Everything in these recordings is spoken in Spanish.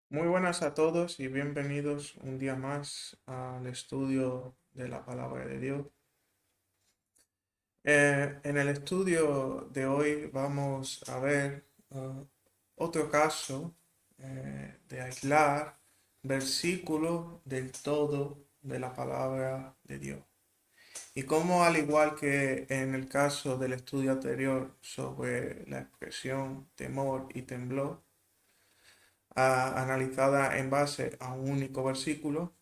Muy buenas a todos y bienvenidos un día más al estudio de la palabra de Dios. En el estudio de hoy vamos a ver otro caso de aislar versículos del todo de la palabra de Dios. Y cómo, al igual que en el caso del estudio anterior sobre la expresión temor y temblor, analizada en base a un único versículo,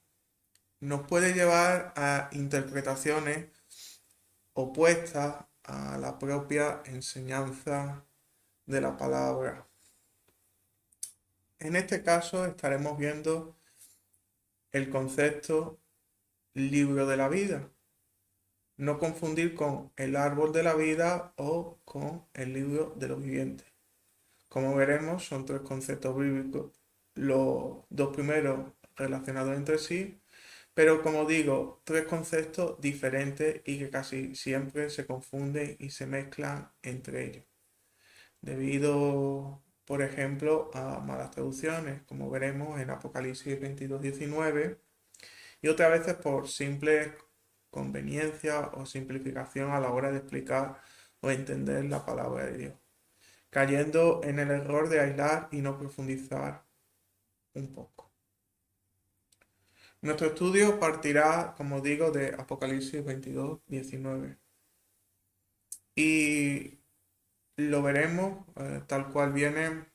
nos puede llevar a interpretaciones opuestas a la propia enseñanza de la palabra. En este caso estaremos viendo el concepto libro de la vida. No confundir con el árbol de la vida o con el libro de los vivientes. Como veremos, son tres conceptos bíblicos, los dos primeros relacionados entre sí, pero como digo, tres conceptos diferentes y que casi siempre se confunden y se mezclan entre ellos, debido, por ejemplo, a malas traducciones, como veremos en Apocalipsis 22:19, y otras veces por simple conveniencia o simplificación a la hora de explicar o entender la palabra de Dios, cayendo en el error de aislar y no profundizar un poco. Nuestro estudio partirá, como digo, de Apocalipsis 22:19 y lo veremos tal cual viene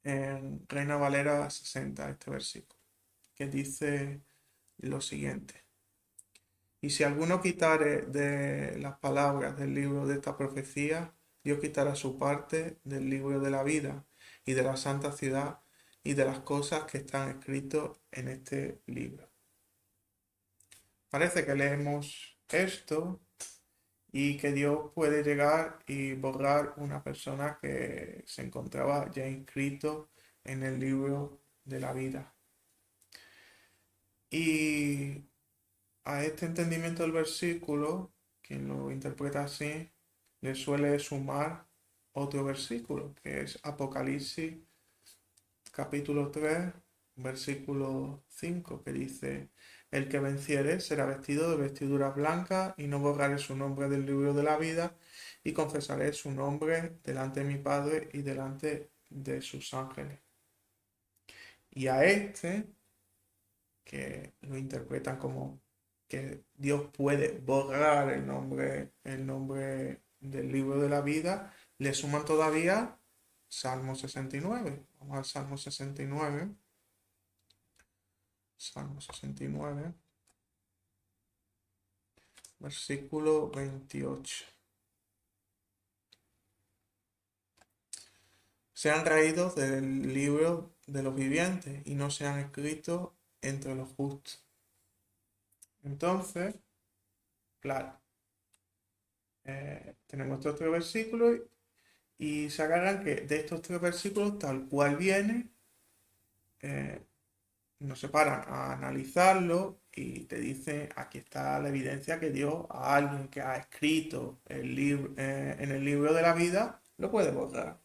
en Reina Valera 60, este versículo, que dice lo siguiente. Y si alguno quitare de las palabras del libro de esta profecía, Dios quitará su parte del libro de la vida y de la santa ciudad y de las cosas que están escritas en este libro. Parece que leemos esto y que Dios puede llegar y borrar una persona que se encontraba ya inscrito en el libro de la vida. Y a este entendimiento del versículo, quien lo interpreta así, le suele sumar otro versículo, que es Apocalipsis capítulo 3 versículo 5, que dice, el que venciere será vestido de vestiduras blancas y no borraré su nombre del libro de la vida y confesaré su nombre delante de mi Padre y delante de sus ángeles. Y a este, que lo interpretan como que Dios puede borrar el nombre del libro de la vida, le suman todavía Salmo 69. Vamos al Salmo 69. Salmo 69, versículo 28. Sean raídos del libro de los vivientes y no sean escritos entre los justos. Entonces, claro, tenemos estos tres versículos y se agarran que de estos tres versículos, tal cual viene, eh, nos separan a analizarlo y te dicen, aquí está la evidencia que dio a alguien que ha escrito el libro, en el libro de la vida, lo puede borrar.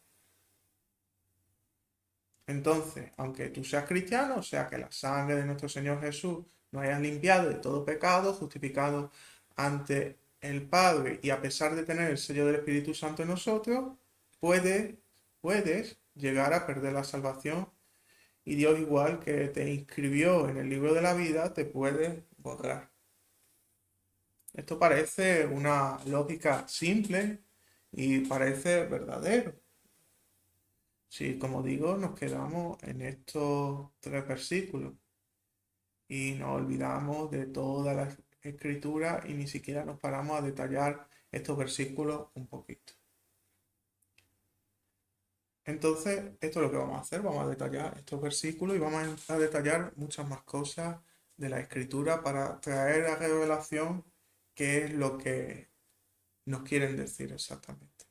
Entonces, aunque tú seas cristiano, o sea que la sangre de nuestro Señor Jesús nos haya limpiado de todo pecado, justificado ante el Padre, y a pesar de tener el sello del Espíritu Santo en nosotros, puedes llegar a perder la salvación y Dios, igual que te inscribió en el libro de la vida, te puede borrar. Esto parece una lógica simple y parece verdadero. Sí, como digo, nos quedamos en estos tres versículos y nos olvidamos de toda la escritura y ni siquiera nos paramos a detallar estos versículos un poquito. Entonces, esto es lo que vamos a hacer, vamos a detallar estos versículos y vamos a detallar muchas más cosas de la escritura para traer a revelación qué es lo que nos quieren decir exactamente.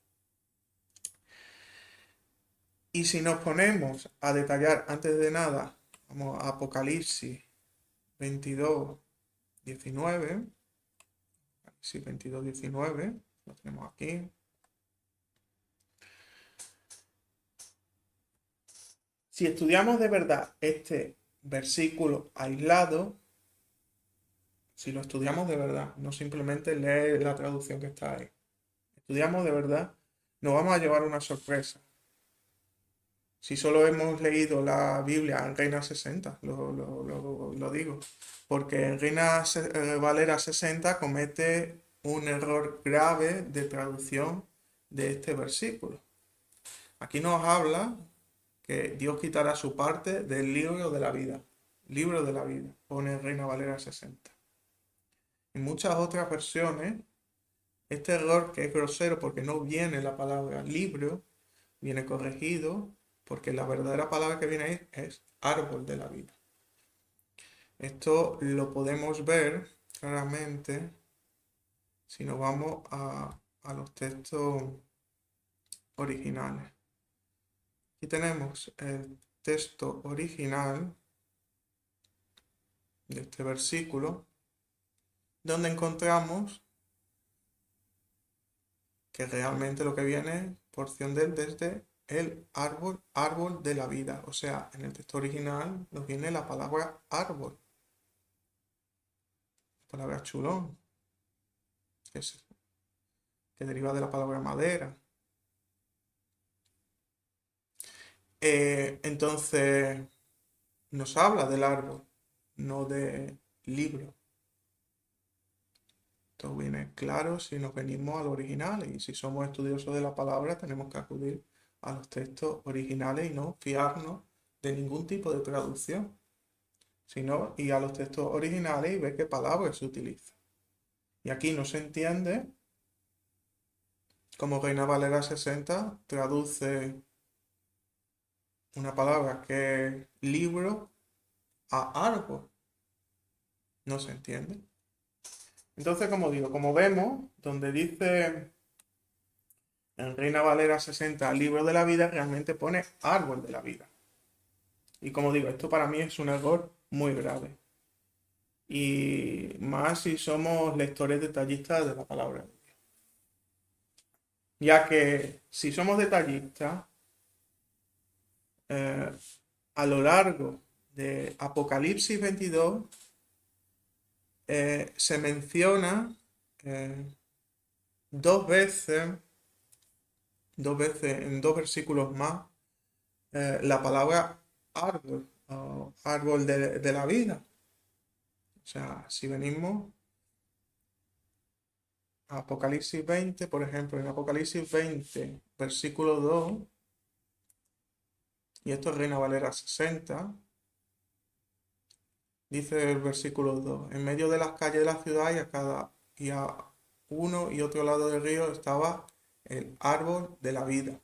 Y si nos ponemos a detallar antes de nada, vamos a Apocalipsis 22, 19, sí, 22, 19, lo tenemos aquí. Si estudiamos de verdad este versículo aislado, si lo estudiamos de verdad, no simplemente leer la traducción que está ahí, estudiamos de verdad, nos vamos a llevar una sorpresa. Si solo hemos leído la Biblia en Reina 60, lo digo, porque en Reina Valera 60 comete un error grave de traducción de este versículo. Aquí nos habla que Dios quitará su parte del libro de la vida. Libro de la vida, pone en Reina Valera 60. En muchas otras versiones, este error, que es grosero porque no viene la palabra libro, viene corregido porque la verdadera palabra que viene ahí es árbol de la vida. Esto lo podemos ver claramente si nos vamos a los textos originales. Aquí tenemos el texto original de este versículo, donde encontramos que realmente lo que viene es porción de él desde el árbol de la vida. O sea, en el texto original nos viene la palabra árbol, la palabra chulón, que deriva de la palabra madera. Entonces, nos habla del árbol, no de libro. Esto viene claro si nos venimos al original, y si somos estudiosos de la palabra tenemos que acudir a los textos originales y no fiarnos de ningún tipo de traducción, sino ir a los textos originales y ver qué palabras se utilizan. Y aquí no se entiende cómo Reina Valera 60 traduce una palabra que es libro a árbol. No se entiende. Entonces, como digo, como vemos, donde dice en Reina Valera 60 libro de la vida, realmente pone árbol de la vida. Y como digo, esto para mí es un error muy grave. Y más si somos lectores detallistas de la palabra de Dios. Ya que si somos detallistas, a lo largo de Apocalipsis 22 se menciona dos veces, en dos versículos más, la palabra árbol, o árbol de la vida. O sea, si venimos a Apocalipsis 20, por ejemplo, en Apocalipsis 20, versículo 2, y esto es Reina Valera 60, dice el versículo 2, en medio de las calles de la ciudad y a uno y otro lado del río estaba el árbol de la vida.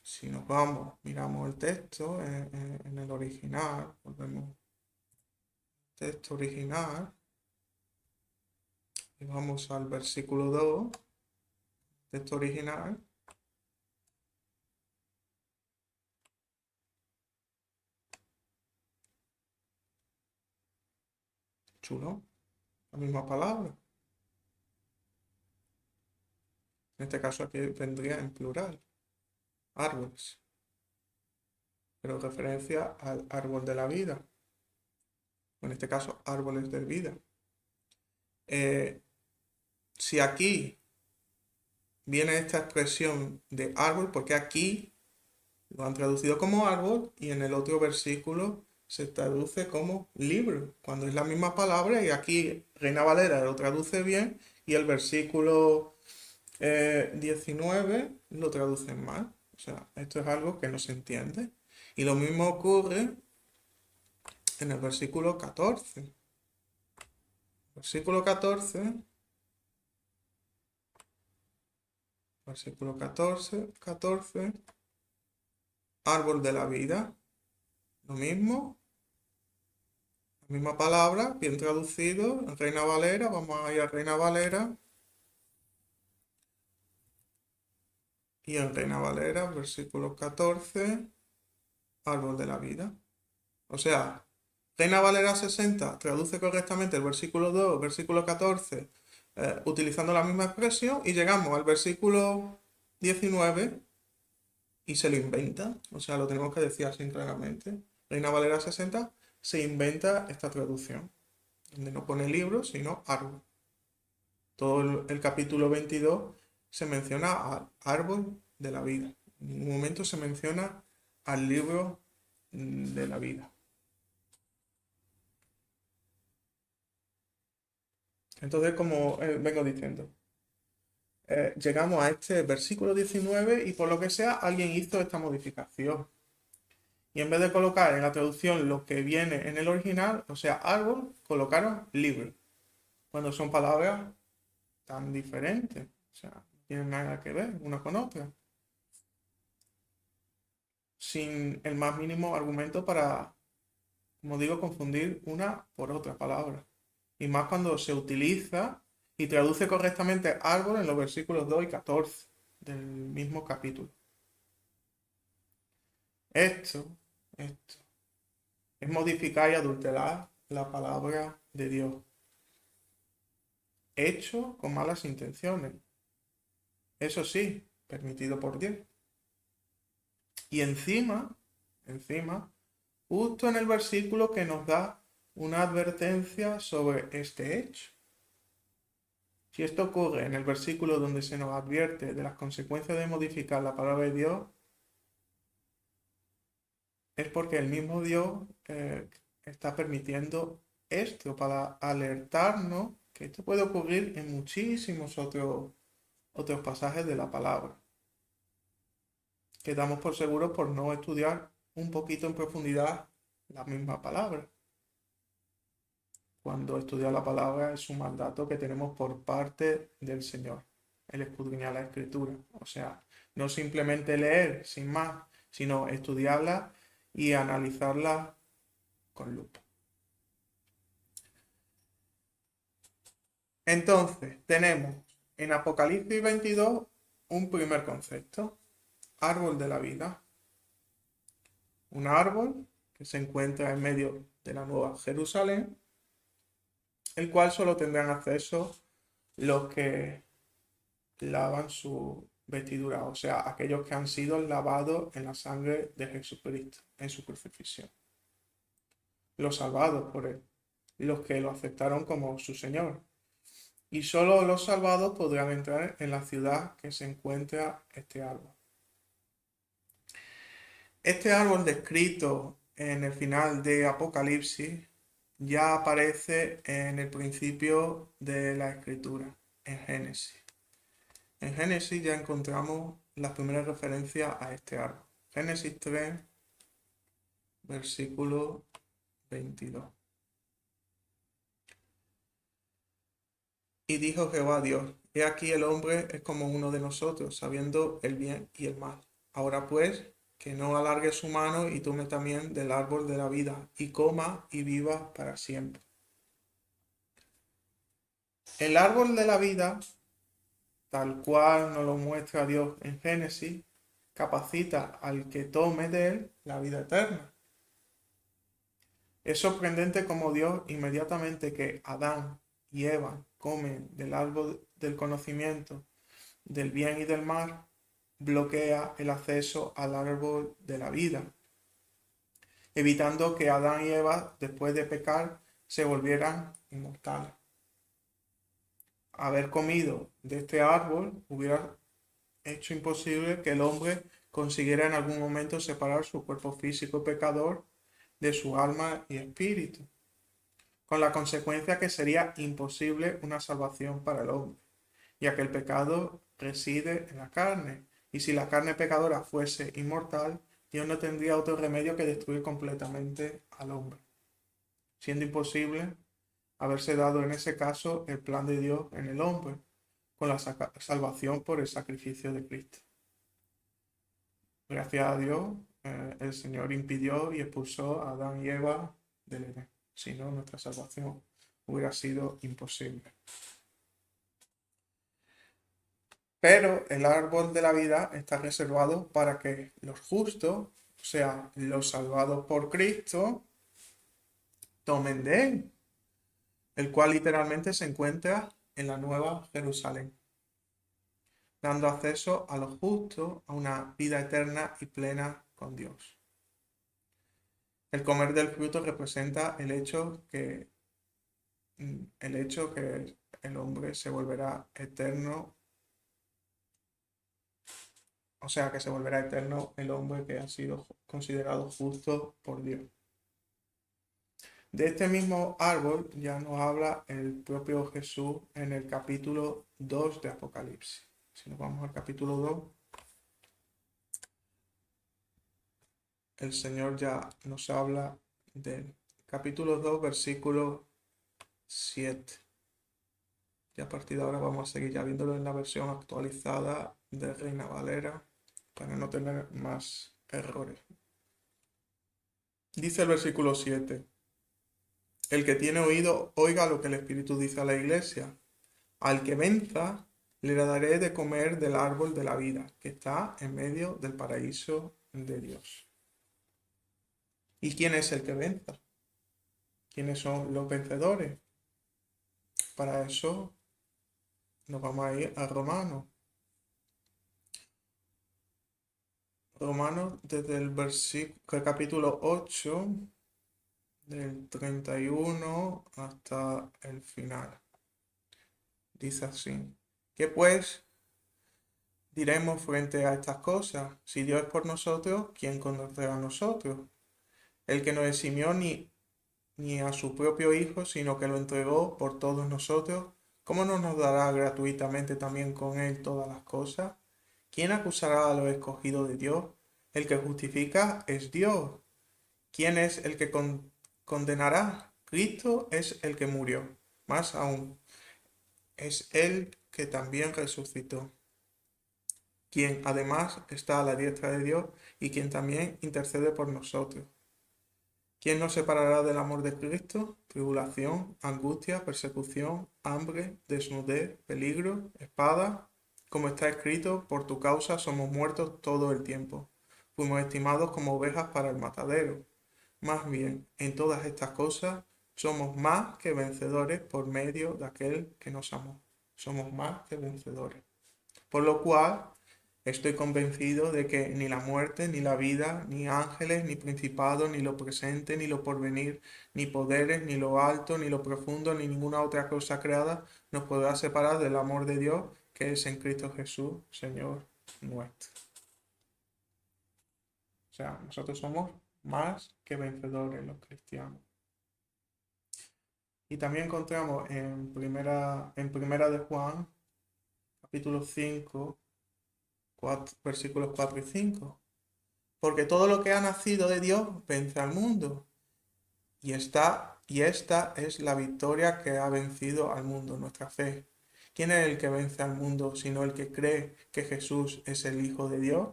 Si nos vamos, miramos el texto en el original, volvemos al texto original y vamos al versículo 2, texto original. Chulo, la misma palabra. En este caso aquí vendría en plural, árboles, pero referencia al árbol de la vida, o en este caso árboles de vida. Si aquí viene esta expresión de árbol, porque aquí lo han traducido como árbol y en el otro versículo se traduce como libro, cuando es la misma palabra, y aquí Reina Valera lo traduce bien y el versículo 19 lo traducen mal. O sea, esto es algo que no se entiende. Y lo mismo ocurre en el versículo 14. Versículo 14. Versículo 14. Árbol de la vida. Lo mismo. La misma palabra, bien traducido. En Reina Valera. Vamos a ir a Reina Valera. Y en Reina Valera, versículo 14. Árbol de la vida. O sea, Reina Valera 60 traduce correctamente el versículo 2, versículo 14, utilizando la misma expresión, y llegamos al versículo 19 y se lo inventa, o sea, lo tenemos que decir así claramente. Reina Valera 60 se inventa esta traducción, donde no pone libro, sino árbol. Todo el capítulo 22 se menciona al árbol de la vida. En ningún momento se menciona al libro de la vida. Entonces, como vengo diciendo, llegamos a este versículo 19 y por lo que sea alguien hizo esta modificación. Y en vez de colocar en la traducción lo que viene en el original, o sea, árbol, colocaron libro. Cuando son palabras tan diferentes. O sea, no tienen nada que ver una con otra. Sin el más mínimo argumento para, como digo, confundir una por otra palabra. Y más cuando se utiliza y traduce correctamente árbol en los versículos 2 y 14 del mismo capítulo. Esto es modificar y adulterar la palabra de Dios, hecho con malas intenciones. Eso sí, permitido por Dios. Y encima, justo en el versículo que nos da una advertencia sobre este hecho. Si esto ocurre en el versículo donde se nos advierte de las consecuencias de modificar la palabra de Dios, es porque el mismo Dios está permitiendo esto para alertarnos que esto puede ocurrir en muchísimos otros pasajes de la palabra, que damos por seguros por no estudiar un poquito en profundidad la misma palabra. Cuando estudiar la palabra es un mandato que tenemos por parte del Señor, el escudriñar la Escritura. O sea, no simplemente leer sin más, sino estudiarla y analizarla con lupa. Entonces, tenemos en Apocalipsis 22 un primer concepto, árbol de la vida. Un árbol que se encuentra en medio de la Nueva Jerusalén, el cual solo tendrán acceso los que lavan su vestidura, o sea, aquellos que han sido lavados en la sangre de Jesucristo, en su crucifixión. Los salvados por él, los que lo aceptaron como su Señor. Y solo los salvados podrán entrar en la ciudad que se encuentra este árbol. Este árbol descrito en el final de Apocalipsis ya aparece en el principio de la escritura, en Génesis. En Génesis ya encontramos las primeras referencias a este árbol. Génesis 3, versículo 22. Y dijo Jehová a Dios, he aquí el hombre es como uno de nosotros, sabiendo el bien y el mal. Ahora pues, que no alargue su mano y tome también del árbol de la vida, y coma y viva para siempre. El árbol de la vida, tal cual nos lo muestra Dios en Génesis, capacita al que tome de él la vida eterna. Es sorprendente cómo Dios, inmediatamente que Adán y Eva comen del árbol del conocimiento del bien y del mal, bloquea el acceso al árbol de la vida, evitando que Adán y Eva, después de pecar, se volvieran inmortales. Haber comido de este árbol hubiera hecho imposible que el hombre consiguiera en algún momento separar su cuerpo físico pecador de su alma y espíritu, con la consecuencia que sería imposible una salvación para el hombre, ya que el pecado reside en la carne, y si la carne pecadora fuese inmortal, Dios no tendría otro remedio que destruir completamente al hombre, siendo imposible haberse dado en ese caso el plan de Dios en el hombre, con la salvación por el sacrificio de Cristo. Gracias a Dios, el Señor impidió y expulsó a Adán y Eva del Edén. Si no, nuestra salvación hubiera sido imposible. Pero el árbol de la vida está reservado para que los justos, o sea, los salvados por Cristo, tomen de él, el cual literalmente se encuentra en la Nueva Jerusalén. dando acceso a los justos a una vida eterna y plena con Dios. El comer del fruto representa el hecho que el hombre se volverá eterno, o sea, que se volverá eterno el hombre que ha sido considerado justo por Dios. De este mismo árbol ya nos habla el propio Jesús en el capítulo 2 de Apocalipsis. Si nos vamos al capítulo 2, el Señor ya nos habla del capítulo 2, versículo 7. Y a partir de ahora vamos a seguir ya viéndolo en la versión actualizada de Reina Valera para no tener más errores. Dice el versículo 7. El que tiene oído, oiga lo que el Espíritu dice a la iglesia. Al que venza, le daré de comer del árbol de la vida, que está en medio del paraíso de Dios. ¿Y quién es el que venza? ¿Quiénes son los vencedores? Para eso nos vamos a ir a Romanos. Romanos desde el capítulo 8, del 31 hasta el final. Dice así. ¿Qué pues diremos frente a estas cosas? Si Dios es por nosotros, ¿quién contra nosotros? El que no eximió ni a su propio Hijo, sino que lo entregó por todos nosotros, ¿cómo no nos dará gratuitamente también con él todas las cosas? ¿Quién acusará a los escogidos de Dios? El que justifica es Dios. ¿Quién es el que condenará? Cristo es el que murió. Más aún, es él que también resucitó, quien además está a la diestra de Dios y quien también intercede por nosotros. ¿Quién nos separará del amor de Cristo? Tribulación, angustia, persecución, hambre, desnudez, peligro, espada. Como está escrito, por tu causa somos muertos todo el tiempo. Fuimos estimados como ovejas para el matadero. Más bien, en todas estas cosas somos más que vencedores por medio de aquel que nos amó. Somos más que vencedores. Por lo cual, estoy convencido de que ni la muerte, ni la vida, ni ángeles, ni principados, ni lo presente, ni lo porvenir, ni poderes, ni lo alto, ni lo profundo, ni ninguna otra cosa creada nos podrá separar del amor de Dios que es en Cristo Jesús, Señor nuestro. O sea, nosotros somos más que vencedores los cristianos. Y también encontramos en primera de Juan, capítulo 5, versículos 4 y 5. Porque todo lo que ha nacido de Dios vence al mundo. Y esta es la victoria que ha vencido al mundo, nuestra fe. ¿Quién es el que vence al mundo sino el que cree que Jesús es el Hijo de Dios?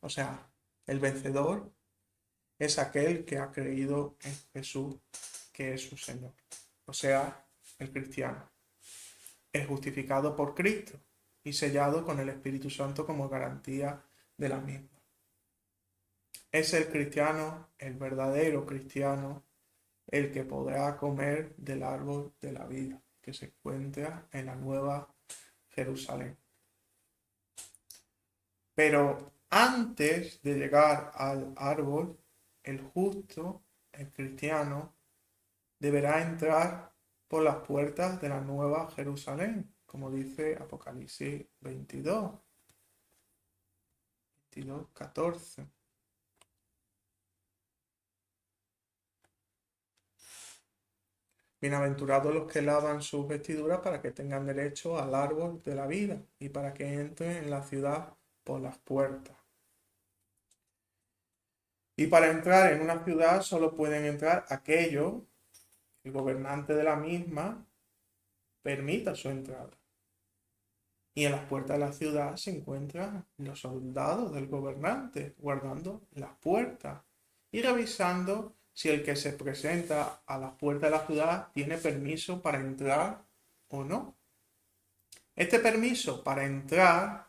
O sea, el vencedor es aquel que ha creído en Jesús, que es su Señor. O sea, el cristiano. Es justificado por Cristo y sellado con el Espíritu Santo como garantía de la misma. Es el cristiano, el verdadero cristiano, el que podrá comer del árbol de la vida que se encuentra en la Nueva Jerusalén. Pero antes de llegar al árbol, el justo, el cristiano, deberá entrar por las puertas de la Nueva Jerusalén, como dice Apocalipsis 22, 14. Bienaventurados los que lavan sus vestiduras para que tengan derecho al árbol de la vida y para que entren en la ciudad por las puertas. Y para entrar en una ciudad solo pueden entrar aquellos, el gobernante de la misma permita su entrada. Y en las puertas de la ciudad se encuentran los soldados del gobernante guardando las puertas y revisando si el que se presenta a las puertas de la ciudad tiene permiso para entrar o no. Este permiso para entrar,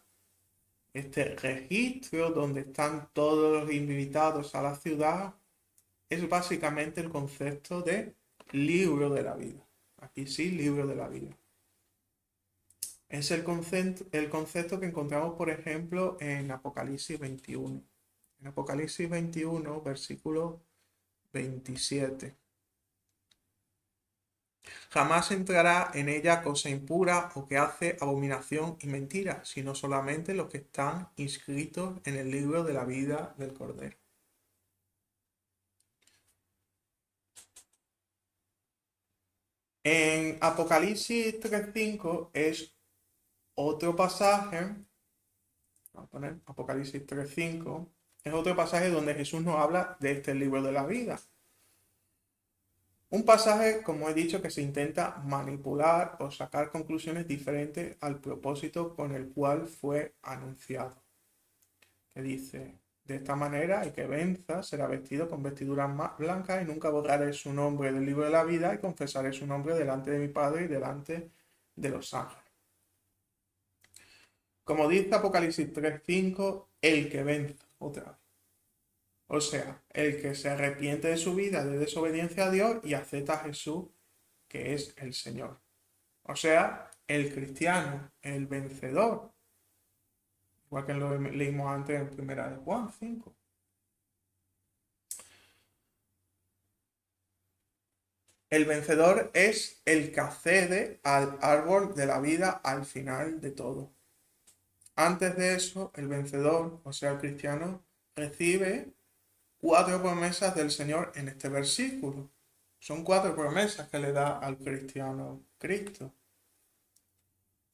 este registro donde están todos los invitados a la ciudad, es básicamente el concepto de libro de la vida. Aquí sí, libro de la vida. Es el concepto que encontramos, por ejemplo, en Apocalipsis 21. En Apocalipsis 21, versículo 27. Jamás entrará en ella cosa impura o que hace abominación y mentira, sino solamente los que están inscritos en el libro de la vida del Cordero. En Apocalipsis 3.5 es otro pasaje, vamos a poner Apocalipsis 3.5, es otro pasaje donde Jesús nos habla de este libro de la vida. Un pasaje, como he dicho, que se intenta manipular o sacar conclusiones diferentes al propósito con el cual fue anunciado. Que dice, de esta manera el que venza será vestido con vestiduras blancas y nunca borraré su nombre del libro de la vida y confesaré su nombre delante de mi Padre y delante de los ángeles. Como dice Apocalipsis 3.5, el que venza, otra vez. O sea, el que se arrepiente de su vida de desobediencia a Dios y acepta a Jesús, que es el Señor. O sea, el cristiano, el vencedor. Igual que lo leímos antes en 1 de Juan 5. El vencedor es el que accede al árbol de la vida al final de todo. Antes de eso, el vencedor, o sea, el cristiano, recibe 4 promesas del Señor en este versículo. Son 4 promesas que le da al cristiano Cristo.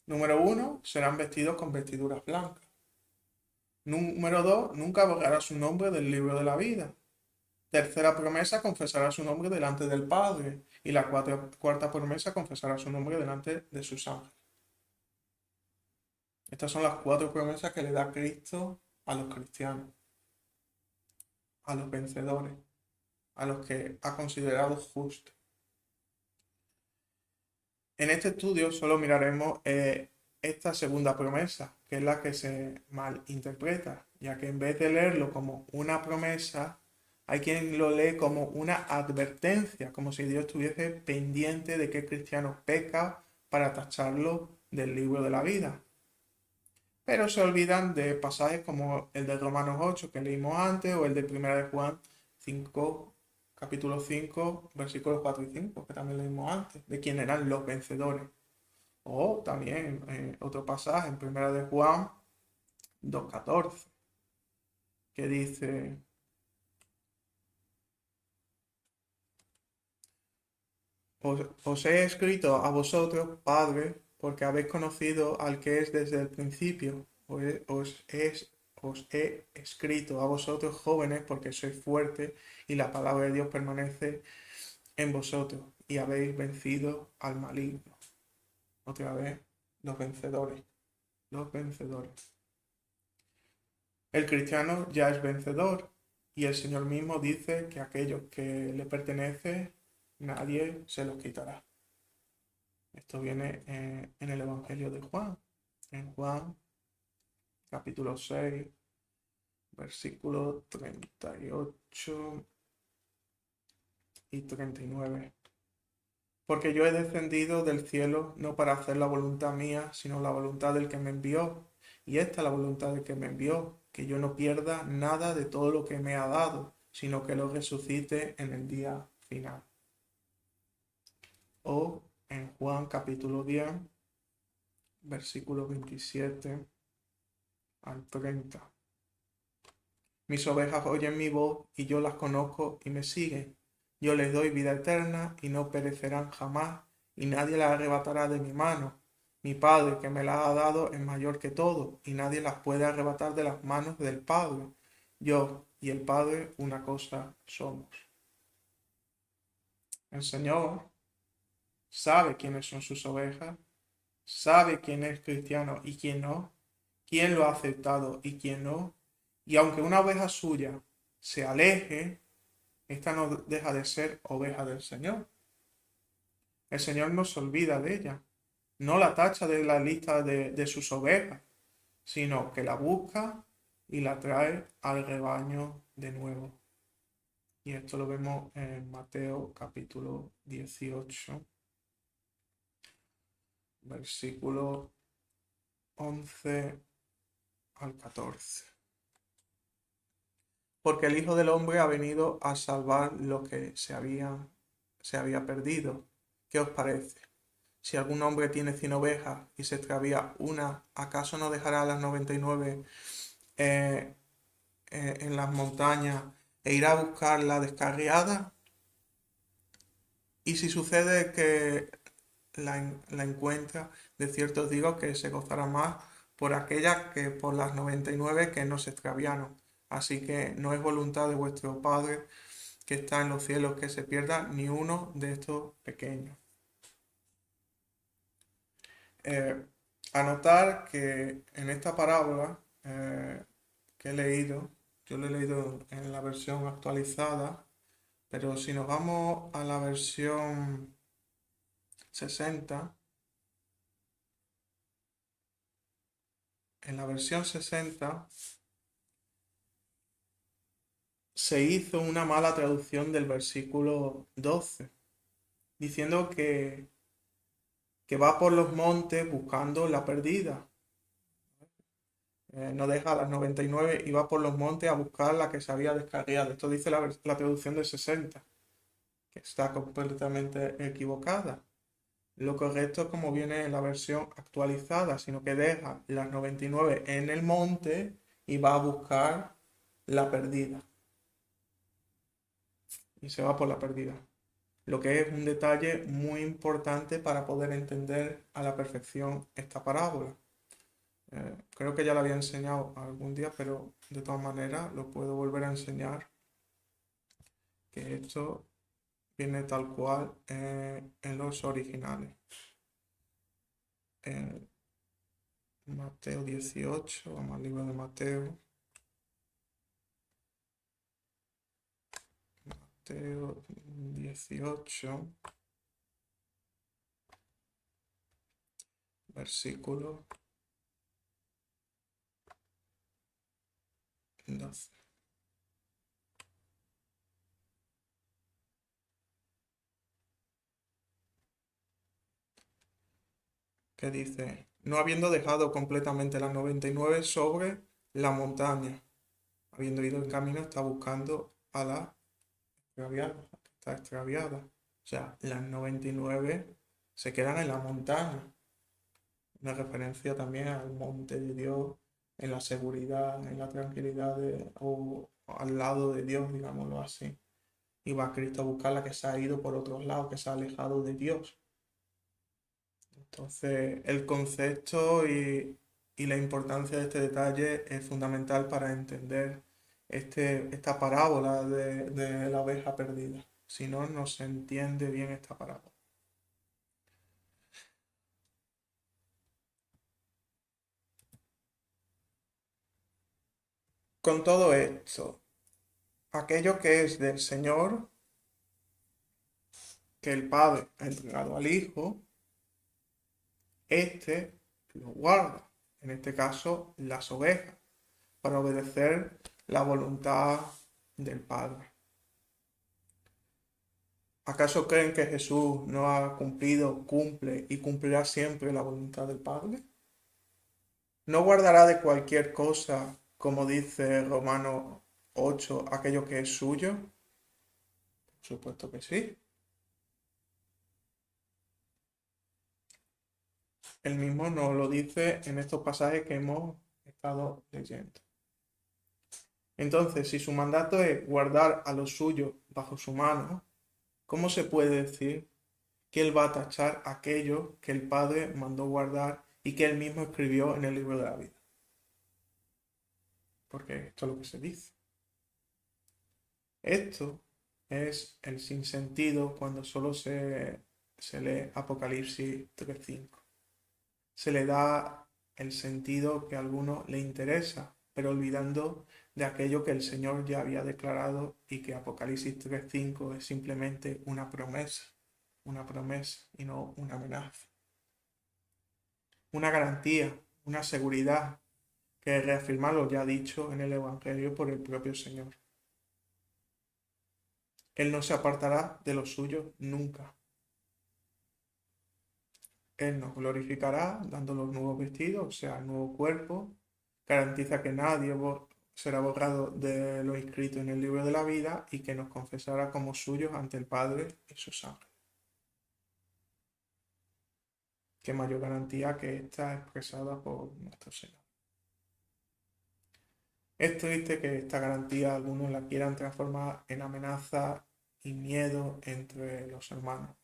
Número 1, serán vestidos con vestiduras blancas. Número 2, nunca borrará su nombre del libro de la vida. Tercera promesa, confesará su nombre delante del Padre. Y la cuarta promesa, confesará su nombre delante de sus ángeles. Estas son las 4 promesas que le da Cristo a los cristianos, a los vencedores, a los que ha considerado justos. En este estudio solo miraremos esta segunda promesa, que es la que se malinterpreta, ya que en vez de leerlo como una promesa, hay quien lo lee como una advertencia, como si Dios estuviese pendiente de que el cristiano peca para tacharlo del libro de la vida. Pero se olvidan de pasajes como el de Romanos 8 que leímos antes o el de 1 de Juan 5, capítulo 5, versículos 4 y 5, que también leímos antes, de quién eran los vencedores. O también otro pasaje en 1 de Juan 2:14, que dice, os he escrito a vosotros, padres, porque habéis conocido al que es desde el principio. Os he escrito a vosotros, jóvenes, porque sois fuertes y la palabra de Dios permanece en vosotros y habéis vencido al maligno. Otra vez, los vencedores, los vencedores. El cristiano ya es vencedor y el Señor mismo dice que aquellos que le pertenecen, nadie se los quitará. Esto viene en el Evangelio de Juan, en Juan capítulo 6, versículos 38 y 39. Porque yo he descendido del cielo no para hacer la voluntad mía, sino la voluntad del que me envió. Y esta es la voluntad del que me envió, que yo no pierda nada de todo lo que me ha dado, sino que lo resucite en el día final. O en Juan capítulo 10, versículo 27 al 30. Mis ovejas oyen mi voz y yo las conozco y me siguen. Yo les doy vida eterna y no perecerán jamás y nadie las arrebatará de mi mano. Mi Padre que me las ha dado es mayor que todo y nadie las puede arrebatar de las manos del Padre. Yo y el Padre una cosa somos. El Señor sabe quiénes son sus ovejas, sabe quién es cristiano y quién no, quién lo ha aceptado y quién no. Y aunque una oveja suya se aleje, esta no deja de ser oveja del Señor. El Señor no se olvida de ella, no la tacha de la lista de sus ovejas, sino que la busca y la trae al rebaño de nuevo. Y esto lo vemos en Mateo capítulo 18, versículo 11 al 14. Porque el Hijo del Hombre ha venido a salvar lo que se había perdido. ¿Qué os parece? Si algún hombre tiene 100 ovejas y se extravía una, ¿acaso no dejará las 99 eh, en las montañas e irá a buscar la descarriada? Y si sucede que la encuentra, de cierto os digo que se gozará más por aquella que por las 99 que no se extraviaron. Así que no es voluntad de vuestro Padre que está en los cielos que se pierda ni uno de estos pequeños. Eh, Anotar que en esta parábola que he leído, yo lo he leído en la versión actualizada, pero si nos vamos a la versión 60, en la versión 60 se hizo una mala traducción del versículo 12, diciendo que va por los montes buscando la perdida. No deja a las 99 y va por los montes a buscar la que se había descarriado. Esto dice la traducción de 60, que está completamente equivocada. Lo correcto es como viene en la versión actualizada, sino que deja las 99 en el monte y va a buscar la perdida. Y se va por la perdida. Lo que es un detalle muy importante para poder entender a la perfección esta parábola. Creo que ya la había enseñado algún día, pero de todas maneras lo puedo volver a enseñar, que esto viene tal cual en los originales. En Mateo 18, vamos al libro de Mateo. Mateo 18, versículo 12. Que dice, no habiendo dejado completamente las 99 sobre la montaña, habiendo ido en camino, está buscando a la extraviada, está extraviada. O sea, las 99 se quedan en la montaña. Una referencia también al monte de Dios, en la seguridad, en la tranquilidad o al lado de Dios, digámoslo así. Y va Cristo a buscar la que se ha ido por otros lados, que se ha alejado de Dios. Entonces, el concepto y la importancia de este detalle es fundamental para entender esta parábola de la oveja perdida. Si no, no se entiende bien esta parábola. Con todo esto, aquello que es del Señor, que el Padre ha entregado al Hijo, este lo guarda. En este caso, las ovejas, para obedecer la voluntad del Padre. ¿Acaso creen que Jesús no ha cumplido, cumple y cumplirá siempre la voluntad del Padre? ¿No guardará de cualquier cosa, como dice Romanos 8, aquello que es suyo? Por supuesto que sí. Él mismo nos lo dice en estos pasajes que hemos estado leyendo. Entonces, si su mandato es guardar a los suyos bajo su mano, ¿cómo se puede decir que él va a tachar aquello que el Padre mandó guardar y que él mismo escribió en el libro de la vida? Porque esto es lo que se dice. Esto es el sinsentido cuando solo se lee Apocalipsis 3:5. Se le da el sentido que a alguno le interesa, pero olvidando de aquello que el Señor ya había declarado y que Apocalipsis 3:5 es simplemente una promesa y no una amenaza. Una garantía, una seguridad que reafirma lo ya dicho en el Evangelio por el propio Señor. Él no se apartará de los suyos nunca. Él nos glorificará dando los nuevos vestidos, o sea, el nuevo cuerpo. Garantiza que nadie será borrado de lo inscrito en el libro de la vida y que nos confesará como suyos ante el Padre y sus ángeles. Qué mayor garantía que esta expresada por nuestro Señor. Es triste que esta garantía algunos la quieran transformar en amenaza y miedo entre los hermanos,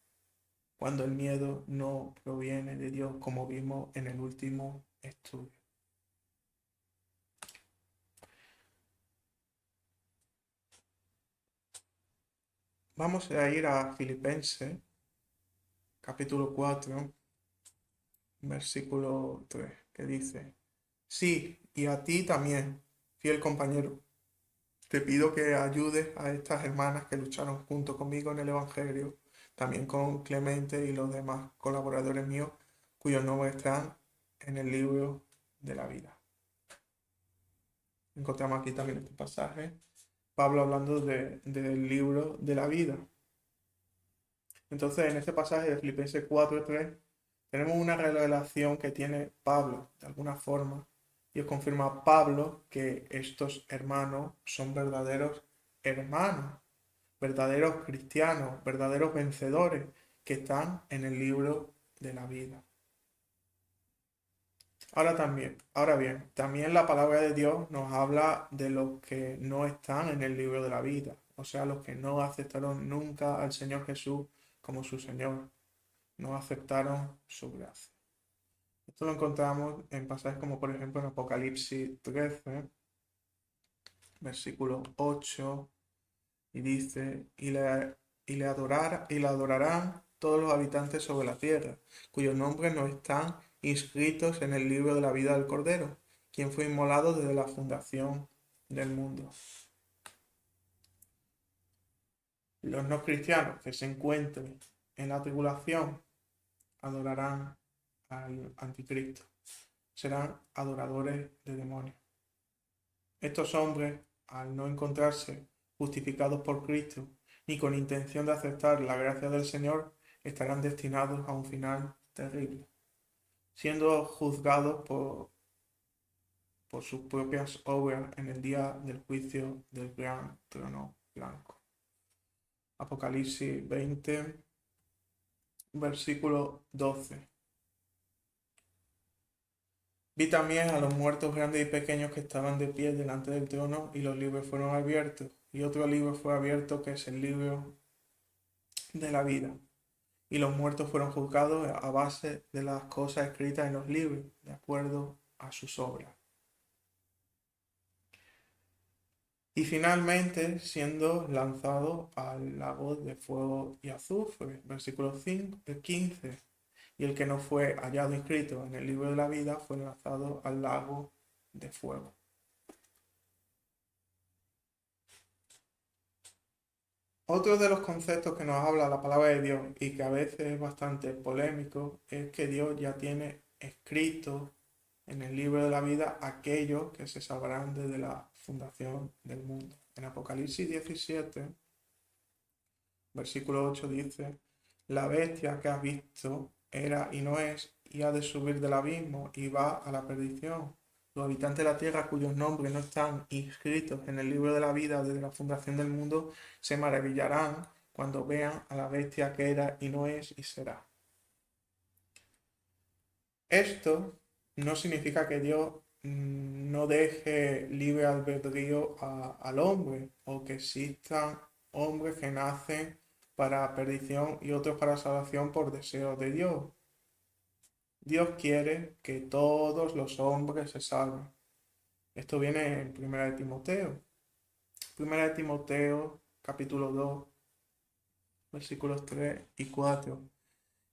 cuando el miedo no proviene de Dios, como vimos en el último estudio. Vamos a ir a Filipenses, capítulo 4, versículo 3, que dice: Sí, y a ti también, fiel compañero, te pido que ayudes a estas hermanas que lucharon junto conmigo en el Evangelio, también con Clemente y los demás colaboradores míos, cuyos nombres están en el libro de la vida. Encontramos aquí también este pasaje, Pablo hablando del libro de la vida. Entonces, en este pasaje de Filipenses 4:3, tenemos una revelación que tiene Pablo, de alguna forma, y os confirma Pablo que estos hermanos son verdaderos hermanos, verdaderos cristianos, verdaderos vencedores, que están en el libro de la vida. Ahora bien, también la palabra de Dios nos habla de los que no están en el libro de la vida, o sea, los que no aceptaron nunca al Señor Jesús como su Señor, no aceptaron su gracia. Esto lo encontramos en pasajes como por ejemplo en Apocalipsis 13, versículo 8, y dice: y le adorarán todos los habitantes sobre la tierra, cuyos nombres no están inscritos en el libro de la vida del Cordero, quien fue inmolado desde la fundación del mundo. Los no cristianos que se encuentren en la tribulación adorarán al anticristo, serán adoradores de demonios. Estos hombres, al no encontrarse justificados por Cristo, ni con intención de aceptar la gracia del Señor, estarán destinados a un final terrible, siendo juzgados por sus propias obras en el día del juicio del gran trono blanco. Apocalipsis 20, versículo 12. Vi también a los muertos grandes y pequeños que estaban de pie delante del trono, y los libros fueron abiertos, y otro libro fue abierto, que es el libro de la vida. Y los muertos fueron juzgados a base de las cosas escritas en los libros, de acuerdo a sus obras. Y finalmente siendo lanzado al lago de fuego y azufre, versículo 15. Y el que no fue hallado inscrito en el libro de la vida fue lanzado al lago de fuego. Otro de los conceptos que nos habla la palabra de Dios y que a veces es bastante polémico es que Dios ya tiene escrito en el libro de la vida aquellos que se salvarán desde la fundación del mundo. En Apocalipsis 17, versículo 8 dice: la bestia que has visto era y no es, y ha de subir del abismo y va a la perdición. Los habitantes de la tierra cuyos nombres no están inscritos en el libro de la vida desde la fundación del mundo se maravillarán cuando vean a la bestia que era y no es y será. Esto no significa que Dios no deje libre albedrío al hombre, o que existan hombres que nacen para perdición y otros para salvación por deseo de Dios. Dios quiere que todos los hombres se salven. Esto viene en 1 de Timoteo. 1 de Timoteo, capítulo 2, versículos 3 y 4.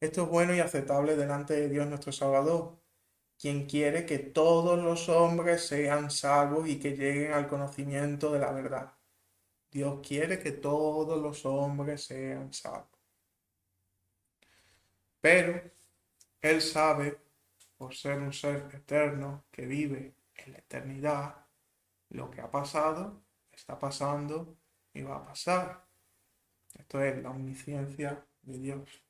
Esto es bueno y aceptable delante de Dios nuestro Salvador, quien quiere que todos los hombres sean salvos y que lleguen al conocimiento de la verdad. Dios quiere que todos los hombres sean salvos. Pero Él sabe, por ser un ser eterno que vive en la eternidad, lo que ha pasado, está pasando y va a pasar. Esto es la omnisciencia de Dios.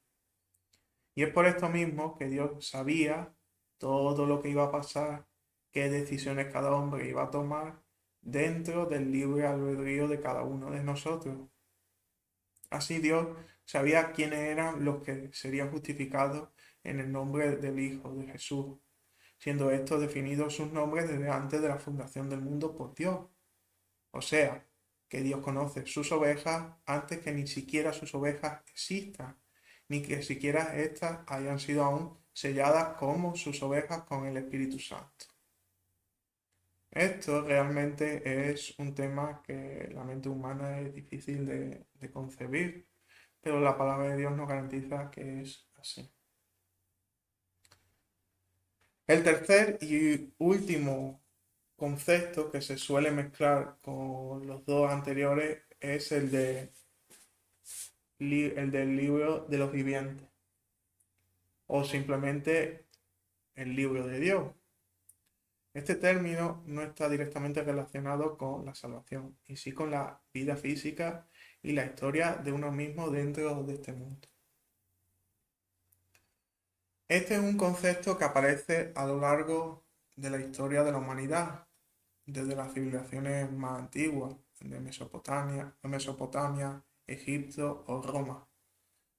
Y es por esto mismo que Dios sabía todo lo que iba a pasar, qué decisiones cada hombre iba a tomar dentro del libre albedrío de cada uno de nosotros. Así Dios sabía quiénes eran los que serían justificados en el nombre del Hijo de Jesús, siendo estos definidos sus nombres desde antes de la fundación del mundo por Dios. O sea, que Dios conoce sus ovejas antes que ni siquiera sus ovejas existan, ni que siquiera éstas hayan sido aún selladas como sus ovejas con el Espíritu Santo. Esto realmente es un tema que la mente humana es difícil de concebir, pero la palabra de Dios nos garantiza que es así. El tercer y último concepto que se suele mezclar con los dos anteriores es el del libro de los vivientes o simplemente el libro de Dios. Este término no está directamente relacionado con la salvación, y sí con la vida física y la historia de uno mismo dentro de este mundo. Este es un concepto que aparece a lo largo de la historia de la humanidad, desde las civilizaciones más antiguas, de Mesopotamia, Egipto o Roma,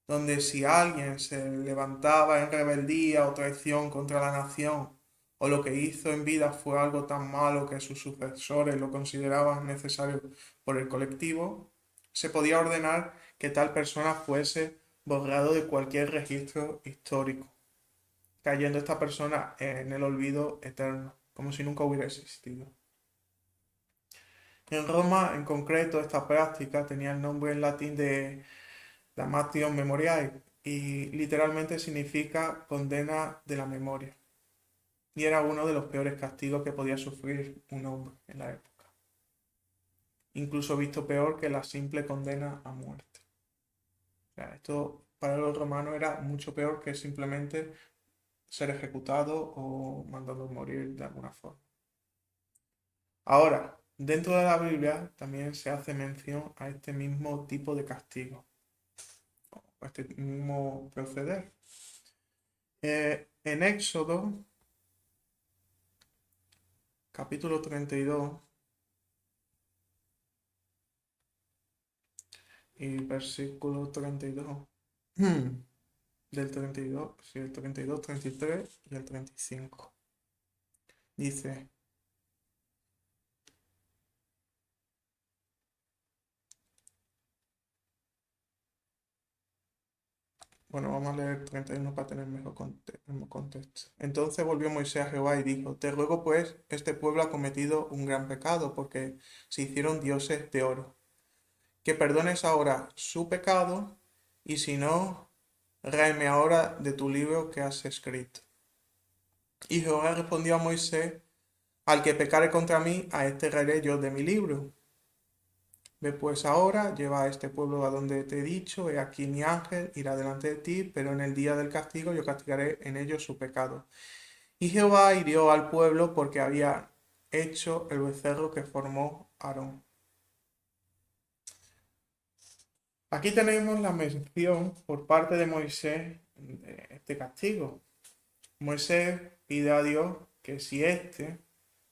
donde si alguien se levantaba en rebeldía o traición contra la nación, o lo que hizo en vida fue algo tan malo que sus sucesores lo consideraban necesario por el colectivo, se podía ordenar que tal persona fuese borrado de cualquier registro histórico, cayendo esta persona en el olvido eterno, como si nunca hubiera existido. En Roma, en concreto, esta práctica tenía el nombre en latín de damnatio memoriae y literalmente significa condena de la memoria. Y era uno de los peores castigos que podía sufrir un hombre en la época. Incluso visto peor que la simple condena a muerte. O sea, esto para los romanos era mucho peor que simplemente ser ejecutado o mandado morir de alguna forma. Ahora, dentro de la Biblia también se hace mención a este mismo tipo de castigo, a este mismo proceder. En Éxodo, capítulo 32 y versículo 32, del 32, sí, el 32, 33 y el 35. Dice, bueno, vamos a leer 31 para tener mejor contexto. Entonces volvió Moisés a Jehová y dijo, te ruego pues, este pueblo ha cometido un gran pecado porque se hicieron dioses de oro. Que perdones ahora su pecado y si no, ráeme ahora de tu libro que has escrito. Y Jehová respondió a Moisés, al que pecare contra mí, a este raeré yo de mi libro. Ve pues ahora, lleva a este pueblo a donde te he dicho, he aquí mi ángel irá delante de ti, pero en el día del castigo yo castigaré en ellos su pecado. Y Jehová hirió al pueblo porque había hecho el becerro que formó Aarón. Aquí tenemos la mención por parte de Moisés de este castigo. Moisés pide a Dios que si éste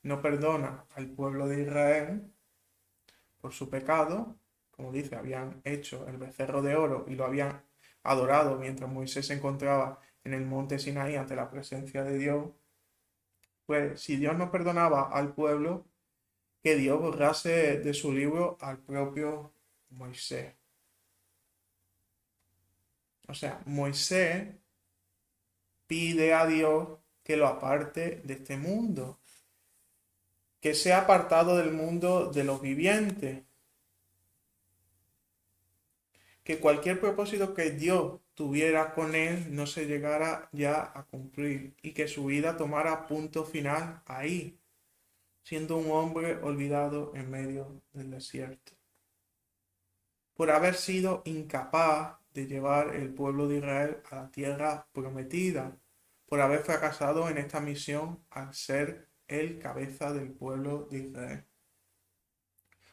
no perdona al pueblo de Israel por su pecado, como dice, habían hecho el becerro de oro y lo habían adorado mientras Moisés se encontraba en el monte Sinaí ante la presencia de Dios, pues si Dios no perdonaba al pueblo, que Dios borrase de su libro al propio Moisés. O sea, Moisés pide a Dios que lo aparte de este mundo, que sea apartado del mundo de los vivientes, que cualquier propósito que Dios tuviera con él no se llegara ya a cumplir y que su vida tomara punto final ahí, siendo un hombre olvidado en medio del desierto, por haber sido incapaz de llevar el pueblo de Israel a la tierra prometida, por haber fracasado en esta misión al ser el cabeza del pueblo de Israel.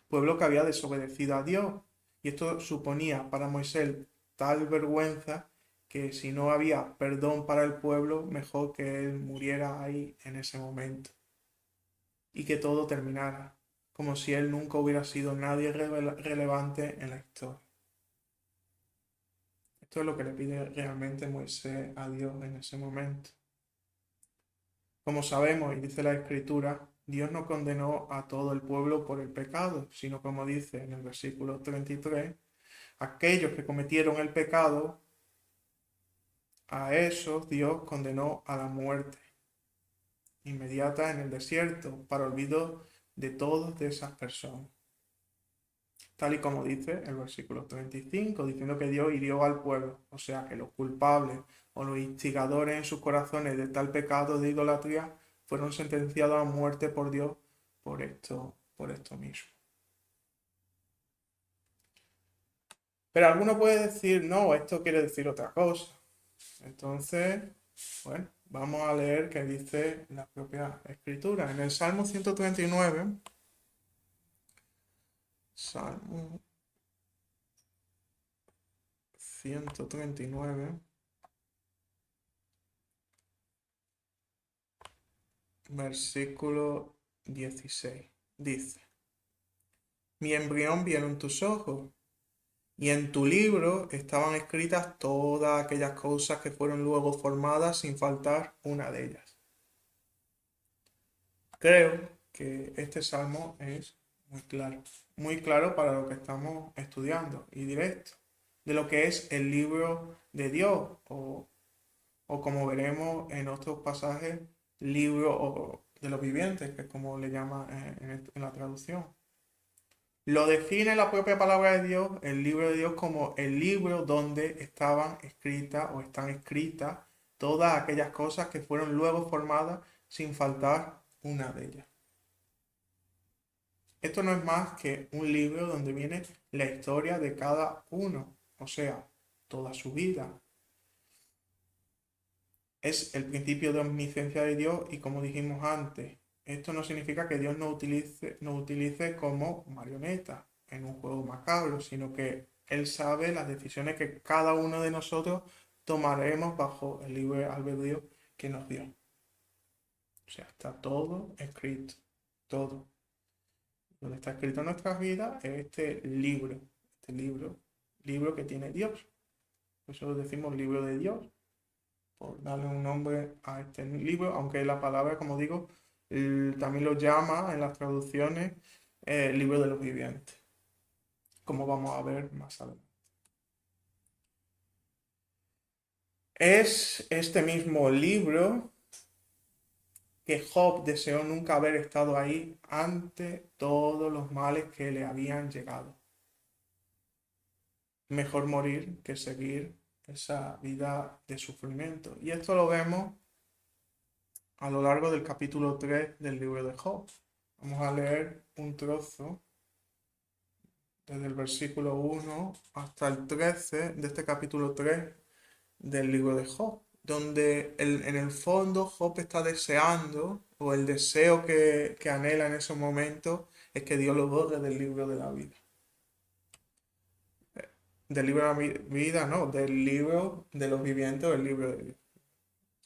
Pueblo que había desobedecido a Dios. Y esto suponía para Moisés tal vergüenza que si no había perdón para el pueblo, mejor que él muriera ahí en ese momento y que todo terminara, como si él nunca hubiera sido nadie relevante en la historia. Esto es lo que le pide realmente Moisés a Dios en ese momento. Como sabemos, y dice la Escritura, Dios no condenó a todo el pueblo por el pecado, sino como dice en el versículo 33, aquellos que cometieron el pecado, a esos Dios condenó a la muerte inmediata en el desierto, para olvido de todas esas personas. Tal y como dice el versículo 35, diciendo que Dios hirió al pueblo, o sea que los culpables o los instigadores en sus corazones de tal pecado de idolatría fueron sentenciados a muerte por Dios por esto mismo. Pero alguno puede decir, no, esto quiere decir otra cosa. Entonces, bueno, vamos a leer qué dice la propia Escritura. En el Salmo 139, Salmo 139, versículo 16, dice, mi embrión vieron tus ojos, y en tu libro estaban escritas todas aquellas cosas que fueron luego formadas sin faltar una de ellas. Creo que este salmo es muy claro para lo que estamos estudiando y directo, de lo que es el libro de Dios, o como veremos en otros pasajes, libro de los vivientes, que es como le llama en la traducción. Lo define la propia palabra de Dios, el libro de Dios, como el libro donde estaban escritas o están escritas todas aquellas cosas que fueron luego formadas sin faltar una de ellas. Esto no es más que un libro donde viene la historia de cada uno, o sea, toda su vida. Es el principio de omnisciencia de Dios y como dijimos antes, esto no significa que Dios nos utilice como marioneta en un juego macabro, sino que Él sabe las decisiones que cada uno de nosotros tomaremos bajo el libre albedrío que nos dio. O sea, está todo escrito, todo. Donde está escrito en nuestras vidas es este libro que tiene Dios. Por eso decimos libro de Dios, por darle un nombre a este libro, aunque la palabra, como digo, también lo llama en las traducciones libro de los vivientes, como vamos a ver más adelante. Es este mismo libro que Job deseó nunca haber estado ahí ante todos los males que le habían llegado. Mejor morir que seguir esa vida de sufrimiento. Y esto lo vemos a lo largo del capítulo 3 del libro de Job. Vamos a leer un trozo desde el versículo 1 hasta el 13 de este capítulo 3 del libro de Job, donde en el fondo Job está deseando, o el deseo que anhela en ese momento, es que Dios lo borre del libro de la vida. Del libro de la vida, no, del libro de los vivientes o del libro de Dios.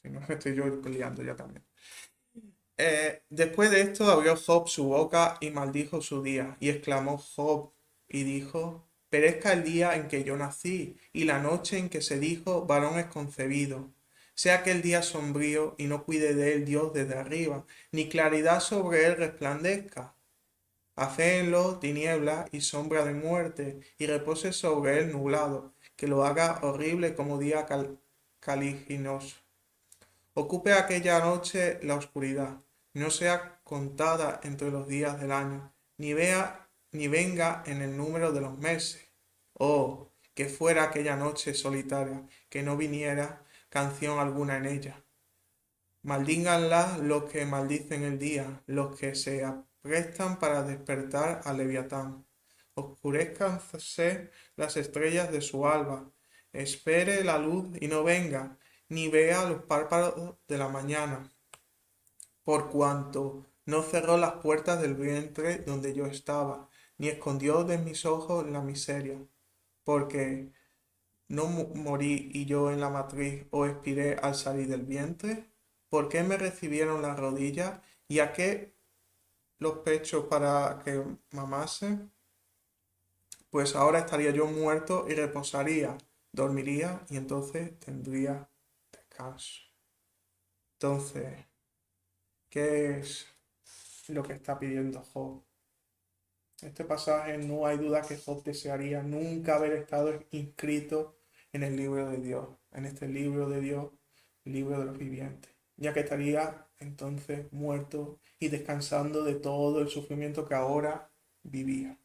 Si no, me estoy yo liando ya también. Después de esto abrió Job su boca y maldijo su día, y exclamó Job y dijo, perezca el día en que yo nací, y la noche en que se dijo, varón es concebido. Sea aquel día sombrío, y no cuide de él Dios desde arriba, ni claridad sobre él resplandezca. Hacéenlo tiniebla y sombra de muerte, y repose sobre él nublado, que lo haga horrible como día caliginoso. Ocupe aquella noche la oscuridad, no sea contada entre los días del año, ni venga en el número de los meses. Oh, que fuera aquella noche solitaria, que no viniera canción alguna en ella. Maldíganla los que maldicen el día, los que se aprestan para despertar al Leviatán. Oscurezcanse las estrellas de su alba. Espere la luz y no venga, ni vea los párpados de la mañana, por cuanto no cerró las puertas del vientre donde yo estaba, ni escondió de mis ojos la miseria, porque ¿No morí y yo en la matriz o expiré al salir del vientre? ¿Por qué me recibieron las rodillas y a qué los pechos para que mamase? Pues ahora estaría yo muerto y reposaría, dormiría y entonces tendría descanso. Entonces, ¿qué es lo que está pidiendo Job? Este pasaje no hay duda que Job desearía nunca haber estado inscrito en el libro de Dios, en este libro de Dios, el libro de los vivientes, ya que estaría entonces muerto y descansando de todo el sufrimiento que ahora vivía.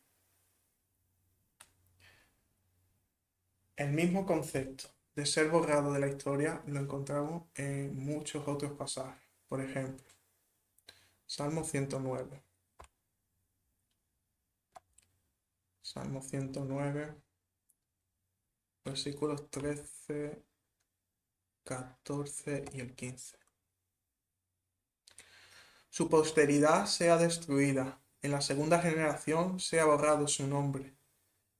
El mismo concepto de ser borrado de la historia lo encontramos en muchos otros pasajes. Por ejemplo, Salmo 109. Salmo 109, versículos 13, 14 y el 15. Su posteridad sea destruida, en la segunda generación sea borrado su nombre.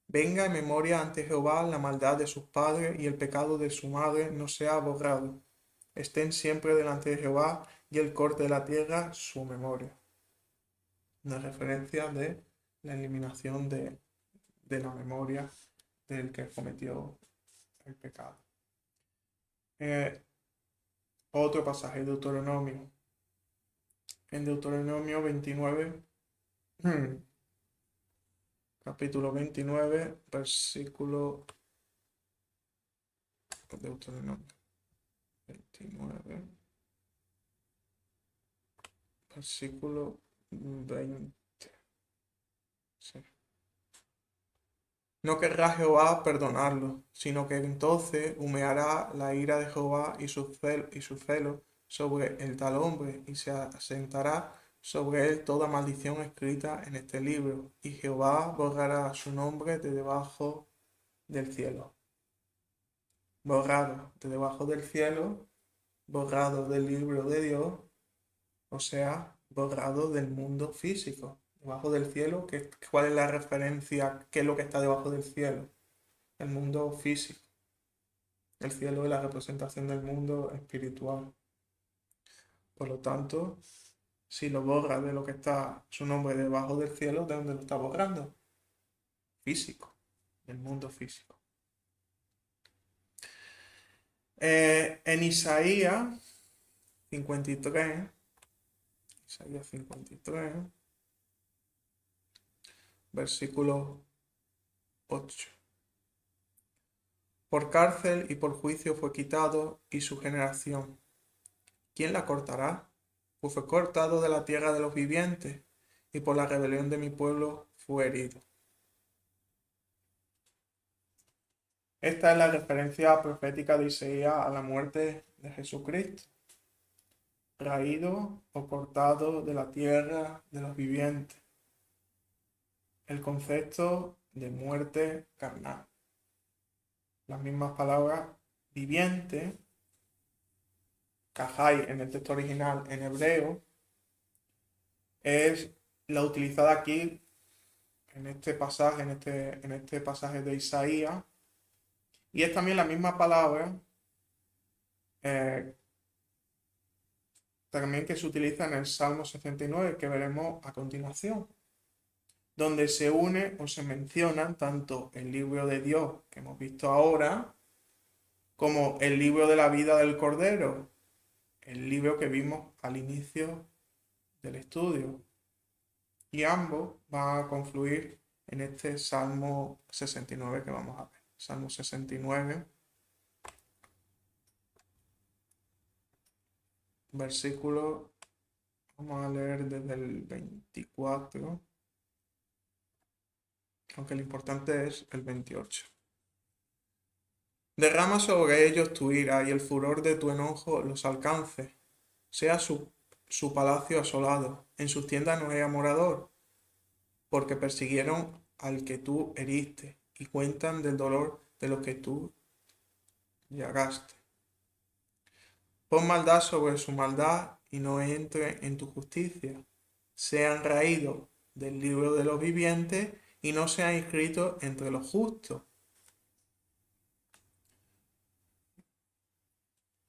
Venga en memoria ante Jehová la maldad de sus padres y el pecado de su madre no sea borrado. Estén siempre delante de Jehová y el corte de la tierra su memoria. Una referencia de la eliminación de la memoria del que cometió el pecado. Otro pasaje de Deuteronomio. En Deuteronomio 29, capítulo 29, versículo Deuteronomio 29, versículo 20. Sí. No querrá Jehová perdonarlo, sino que entonces humeará la ira de Jehová y su celo sobre el tal hombre, y se asentará sobre él toda maldición escrita en este libro, y Jehová borrará su nombre de debajo del cielo. Borrado de debajo del cielo, borrado del libro de Dios, o sea, borrado del mundo físico. Debajo del cielo, ¿cuál es la referencia? ¿Qué es lo que está debajo del cielo? El mundo físico. El cielo es la representación del mundo espiritual. Por lo tanto, si lo borra de lo que está su nombre debajo del cielo, ¿de dónde lo está borrando? Físico, del mundo físico. En Isaías 53, Isaías 53, versículo 8. Por cárcel y por juicio fue quitado y su generación. ¿Quién la cortará? Pues fue cortado de la tierra de los vivientes y por la rebelión de mi pueblo fue herido. Esta es la referencia profética de Isaías a la muerte de Jesucristo, raído o cortado de la tierra de los vivientes. El concepto de muerte carnal. Las mismas palabras viviente, kajai en el texto original en hebreo, es la utilizada aquí en este pasaje, en este pasaje de Isaías, y es también la misma palabra eh, también que se utiliza en el Salmo 69, que veremos a continuación, donde se une o se mencionan tanto el libro de Dios que hemos visto ahora, como el libro de la vida del Cordero, el libro que vimos al inicio del estudio. Y ambos van a confluir en este Salmo 69 que vamos a ver. Salmo 69, versículo, vamos a leer desde el 24, aunque lo importante es el 28. Derrama sobre ellos tu ira y el furor de tu enojo los alcance. Sea su palacio asolado, en sus tiendas no haya morador, porque persiguieron al que tú heriste y cuentan del dolor de lo que tú llagaste. Pon maldad sobre su maldad y no entre en tu justicia. Sean raídos del libro de los vivientes y no sean inscritos entre los justos.